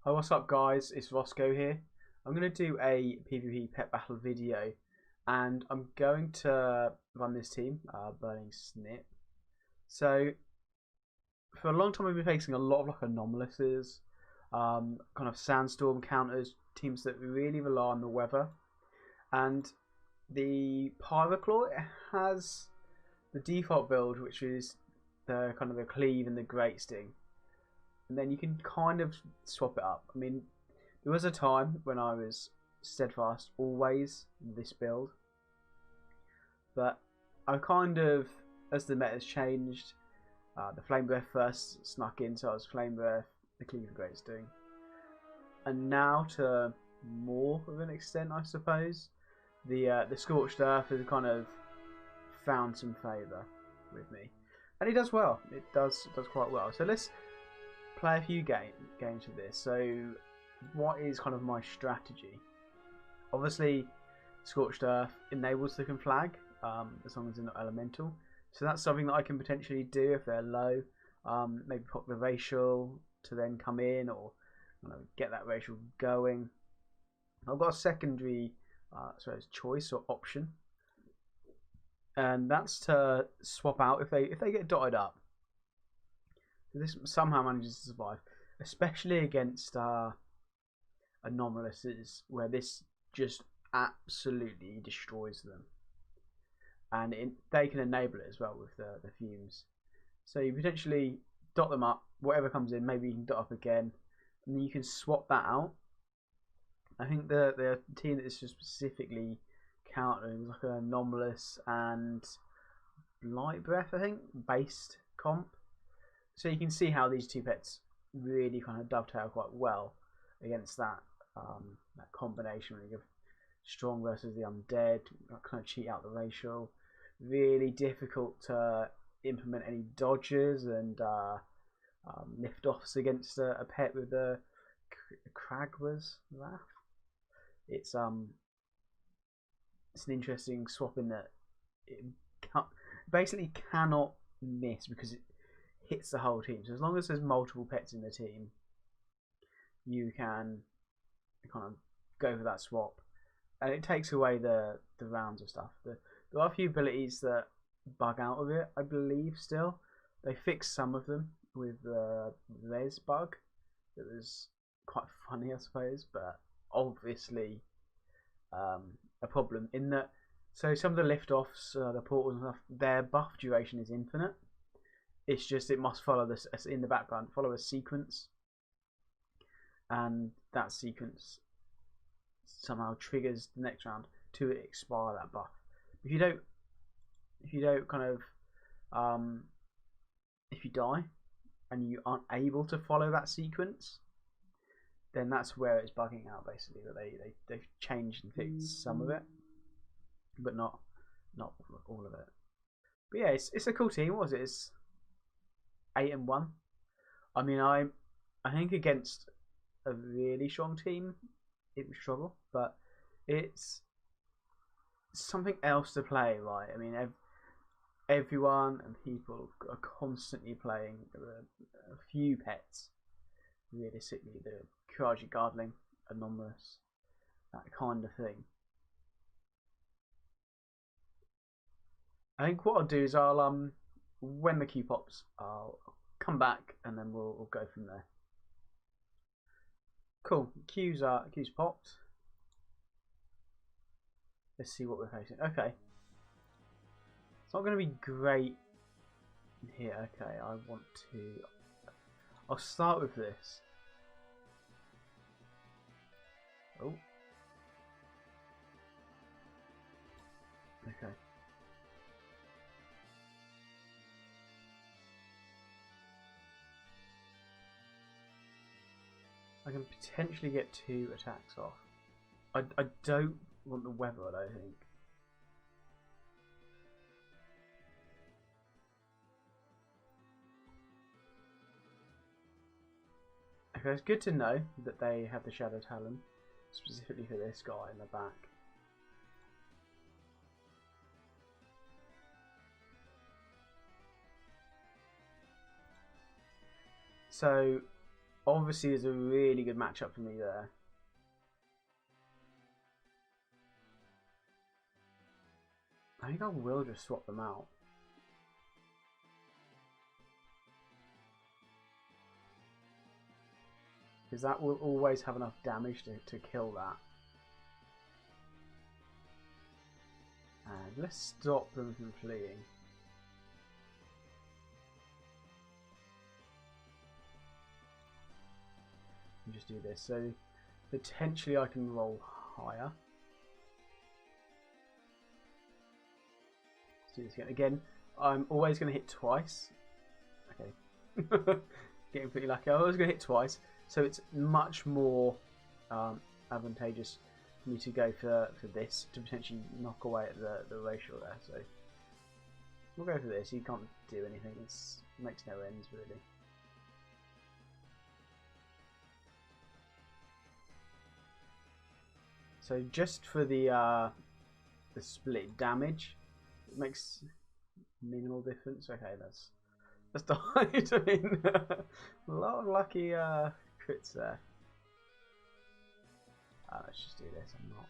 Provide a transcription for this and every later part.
Hi, what's up guys, it's Roscoe here. I'm going to do a PvP pet battle video and I'm going to run this team, Burning Snip. So for a long time we've been facing a lot of anomalies, kind of sandstorm counters, teams that really rely on the weather. And the Pyreclaw has the default build, which is the kind of the cleave and the great sting. And then you can kind of swap it up. I mean, there was a time when I was steadfast always this build, but I kind of, as the meta's changed, the flame breath first snuck in, so I was flame breath, the cleave and great sting, and now to more of an extent, I suppose, the Scorched Earth has kind of found some favour with me, and it does well. It does quite well. So let's play a few games of this. So what is kind of my strategy? Obviously Scorched Earth enables the conflag, as long as they're not elemental, so that's something that I can potentially do if they're low. Maybe pop the racial to then come in, or get that racial going. I've got a secondary choice or option, and that's to swap out if they get dotted up. This somehow manages to survive, especially against anomalies, where this just absolutely destroys them, and they can enable it as well with the fumes. So you potentially dot them up, whatever comes in, maybe you can dot up again, and then you can swap that out. I think the team that is just specifically countering is like an anomalous and light breath, I think, based comp. So you can see how these two pets really kind of dovetail quite well against that that combination. When you have strong versus the undead, kind of cheat out the racial. Really difficult to implement any dodges and lift offs against a pet with a Kragwa's Wrath. It's an interesting swap in that it basically cannot miss because it hits the whole team. So as long as there's multiple pets in the team, you can kind of go for that swap, and it takes away the rounds of stuff. There are a few abilities that bug out of it, I believe. Still, they fixed some of them with the res bug. It was quite funny, I suppose, but obviously a problem in that. So some of the lift offs, the portals and stuff, their buff duration is infinite. It's just it must follow this in the background, follow a sequence, and that sequence somehow triggers the next round to expire that buff. If you don't kind of if you die and you aren't able to follow that sequence, then that's where it's bugging out, basically. That they've changed and fixed some of it, but not all of it. But yeah, it's a cool team. What was it? It's 8-1. I mean, I think against a really strong team it would struggle, but it's something else to play, right? I mean, everyone and people are constantly playing a few pets. Realistically, the Kiraji Guardling, Anomalous, that kind of thing. I think what I'll do is I'll when the queue pops, I'll come back and then we'll go from there. Cool. Queues popped. Let's see what we're facing. Okay. It's not going to be great here. Okay, I'll start with this. Oh. Okay. I can potentially get 2 attacks off. I don't want the weather, I don't think. Okay, it's good to know that they have the Shadow Talon, specifically for this guy in the back. So obviously is a really good matchup for me there. I think I will just swap them out. Because that will always have enough damage to kill that. And let's stop them from fleeing. And just do this. So potentially I can roll higher. Let's do this again. Again, I'm always going to hit twice. Okay. Getting pretty lucky. I'm always going to hit twice. So it's much more advantageous for me to go for this to potentially knock away at the racial there. So we'll go for this. He can't do anything. It makes no ends really. So just for the split damage, it makes minimal difference. Okay, that's died. I mean, a lot of lucky crits there. Let's just do this. I'm not.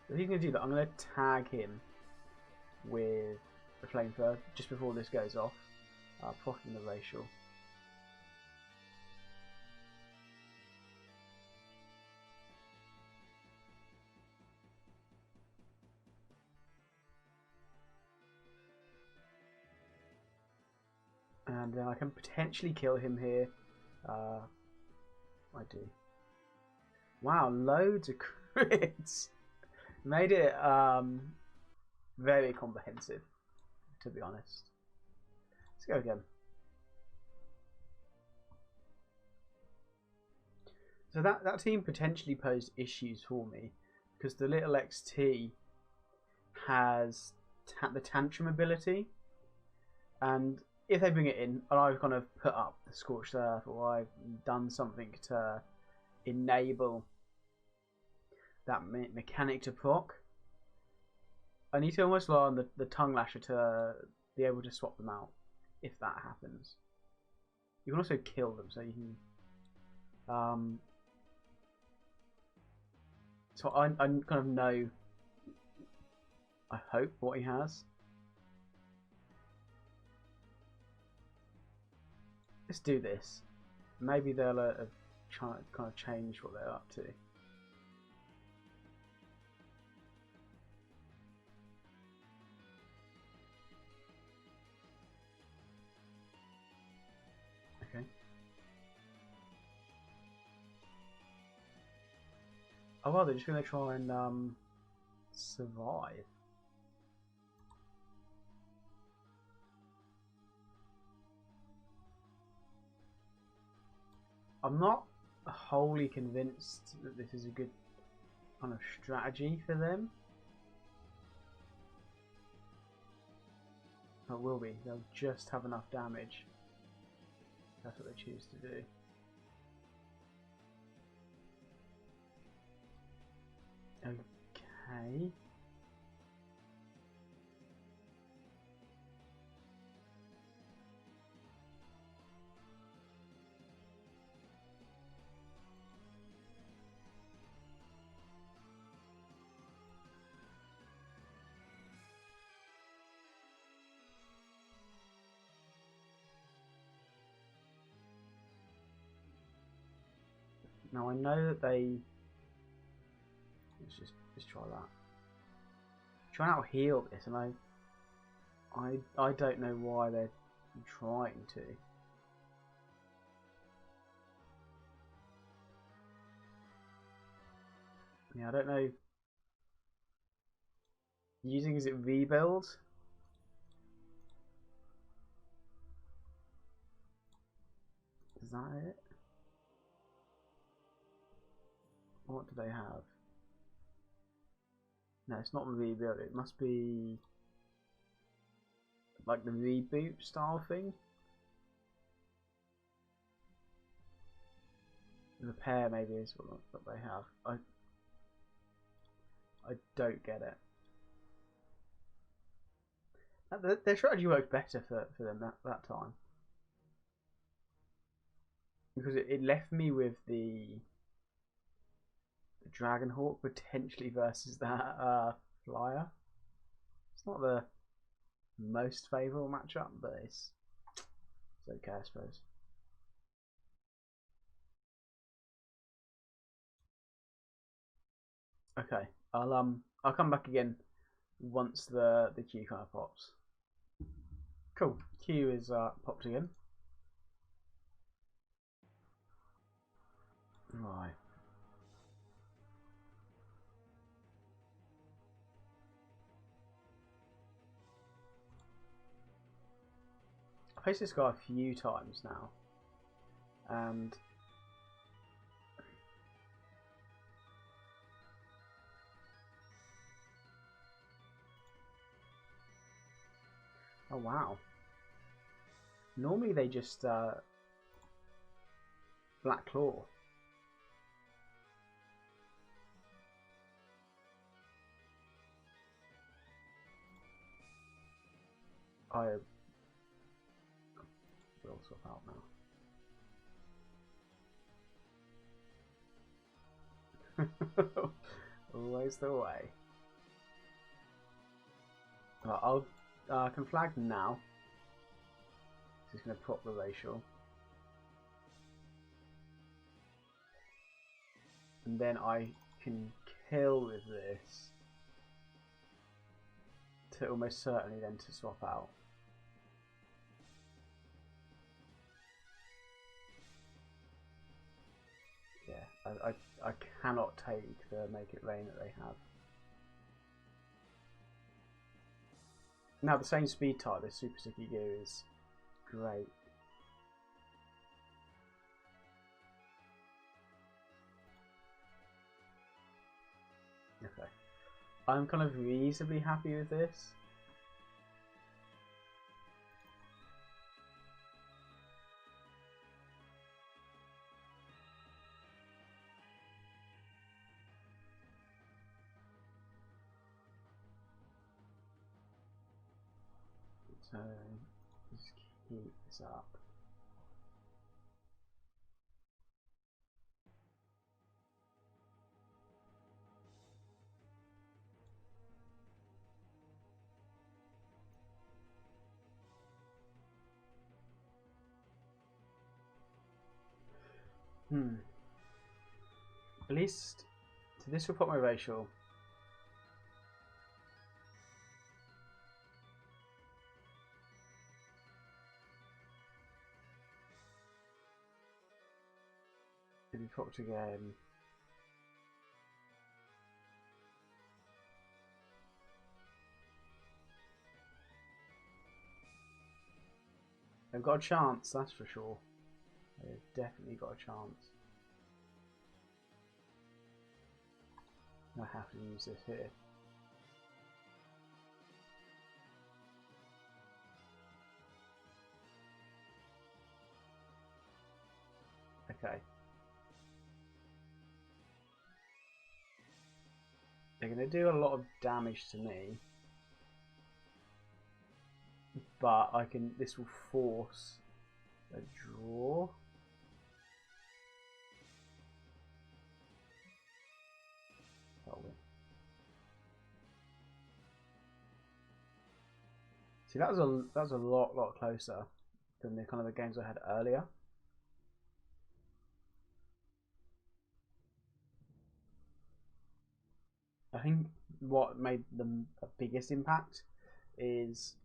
If he's going to do that, I'm going to tag him with the flamethrower just before this goes off, proccing the racial. And then I can potentially kill him here. I do. Wow, loads of crits. Made it very comprehensive, to be honest. Let's go again. So that team potentially posed issues for me because the little XT has the tantrum ability, and if they bring it in and I've kind of put up the Scorched Earth or I've done something to enable that mechanic to proc, I need to almost rely on the Tongue Lasher to be able to swap them out if that happens. You can also kill them, so you can so I kind of know, I hope, what he has. Let's do this. Maybe they'll try to kind of change what they're up to. Okay. Oh well, they're just going to try and survive. I'm not wholly convinced that this is a good kind of strategy for them. It will be. They'll just have enough damage. That's what they choose to do. Okay. Now I know that they. Let's try that. Try and out heal this, and I don't know why they're trying to. Yeah, I don't know. Using, is it rebuild? Is that it? What do they have? No, it's not rebuild. It must be like the reboot style thing. Repair maybe is what they have. I don't get it. Their strategy worked better for them that time. Because it left me with the Dragonhawk potentially versus that Flyer. It's not the most favourable matchup, but it's okay, I suppose. Okay, I'll come back again once the Q kind of pops. Cool, Q is popped again. Right. I've faced this guy a few times now, and oh wow. Normally they just Black Claw. I will swap out now. Always the way. I'll can flag now. Just going to prop the racial. And then I can kill with this to almost certainly then to swap out. Yeah, I cannot take the Make It Rain that they have. Now the same speed type, this Super Sticky Goo is great. Okay, I'm kind of reasonably happy with this. So just keep this up. At least, so this will put my racial. If you popped again. They've got a chance, that's for sure. They've definitely got a chance. I have to use this here. Okay. They're going to do a lot of damage to me. But I can. This will force a draw. See, that was a lot closer than the kind of the games I had earlier. I think what made them the biggest impact is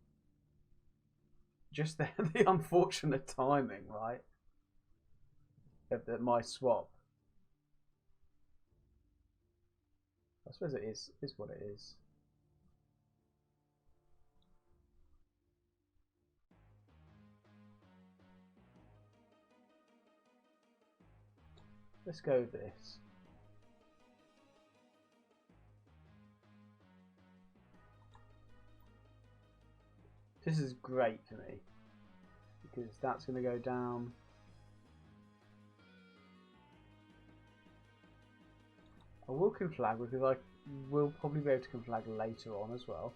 just the unfortunate timing, right? Of my swap. I suppose it is what it is. Let's go with this. This is great for me because that's going to go down. I will conflag because I will probably be able to conflag later on as well.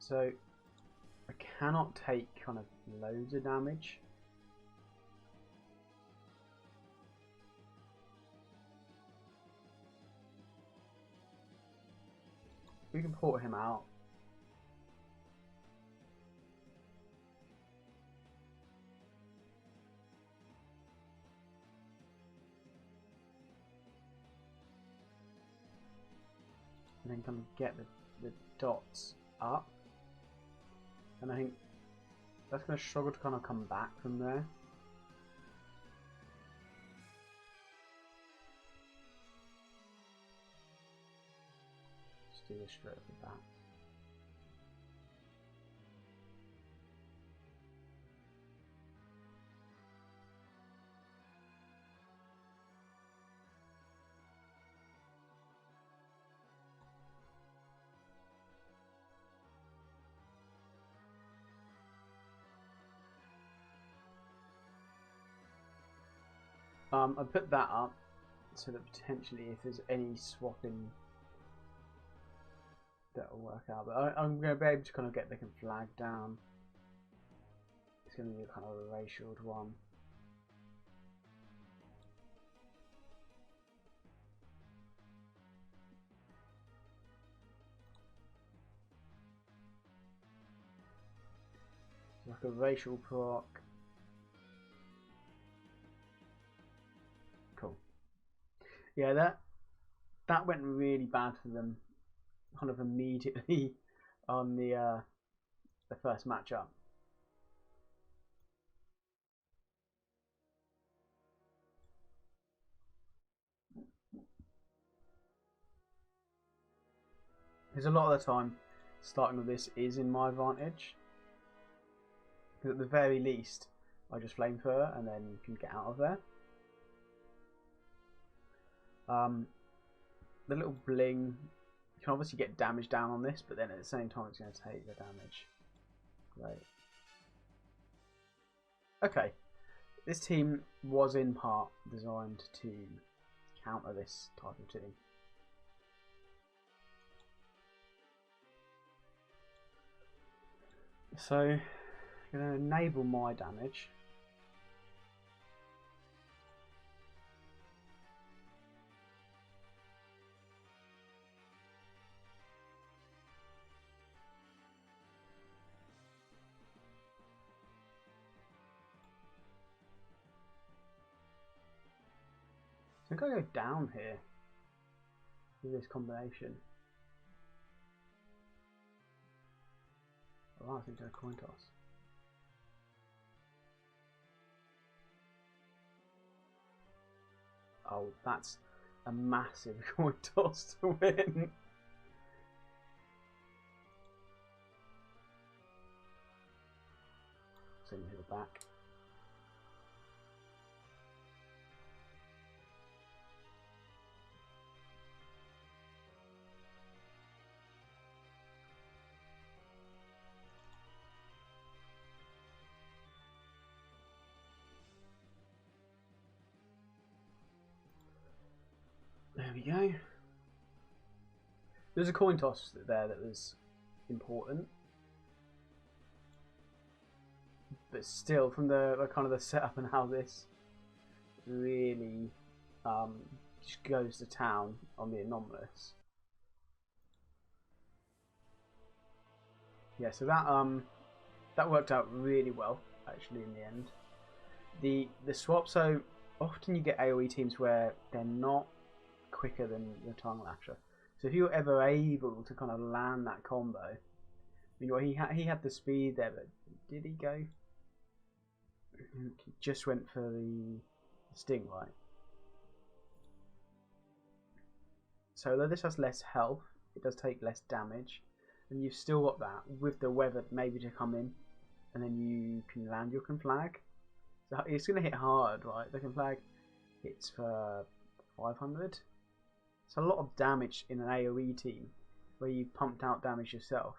So I cannot take kind of loads of damage. We can port him out. And then kind of get the dots up. And I think that's going to struggle to kind of come back from there. Just do this straight off the bat. I put that up so that potentially if there's any swapping that'll work out, but I'm going to be able to kind of get the flag down. It's going to be a kind of a racial one. Like a racial proc. Cool. Yeah, that went really bad for them, kind of immediately on the first matchup. Because a lot of the time, starting with this is in my advantage. Because at the very least, I just flamethrower and then can get out of there. The little bling, you can obviously get damage down on this, but then at the same time it's going to take the damage. Great. Okay, this team was in part designed to counter this type of team. So, I'm going to enable my damage. I think I go down here with this combination. Oh, I think it's a coin toss. Oh, that's a massive coin toss to win. Send you to the back. There we go. There's a coin toss there that was important, but still, from the kind of the setup and how this really just goes to town on the anomalous. Yeah, so that worked out really well actually in the end. The swap, so often you get AOE teams where they're not quicker than the tongue lasher. So if you're ever able to kind of land that combo, I mean, well, he had the speed there, but did he go? He just went for the sting, right? So though this has less health, it does take less damage, and you've still got that with the weather maybe to come in, and then you can land your conflag. So it's going to hit hard, right? The conflag hits for 500. It's a lot of damage in an AOE team where you pumped out damage yourself.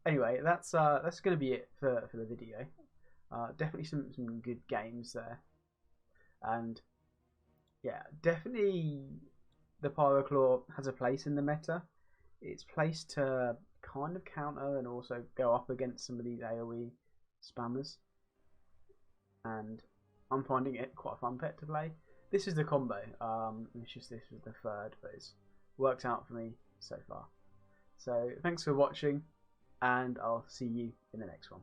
Anyway, that's going to be it for the video. Definitely some good games there, and yeah, definitely the Pyreclaw has a place in the meta. It's placed to kind of counter and also go up against some of these AOE spammers. And I'm finding it quite a fun pet to play. This is the combo. It's just this was the third, but it's worked out for me so far. So thanks for watching, and I'll see you in the next one.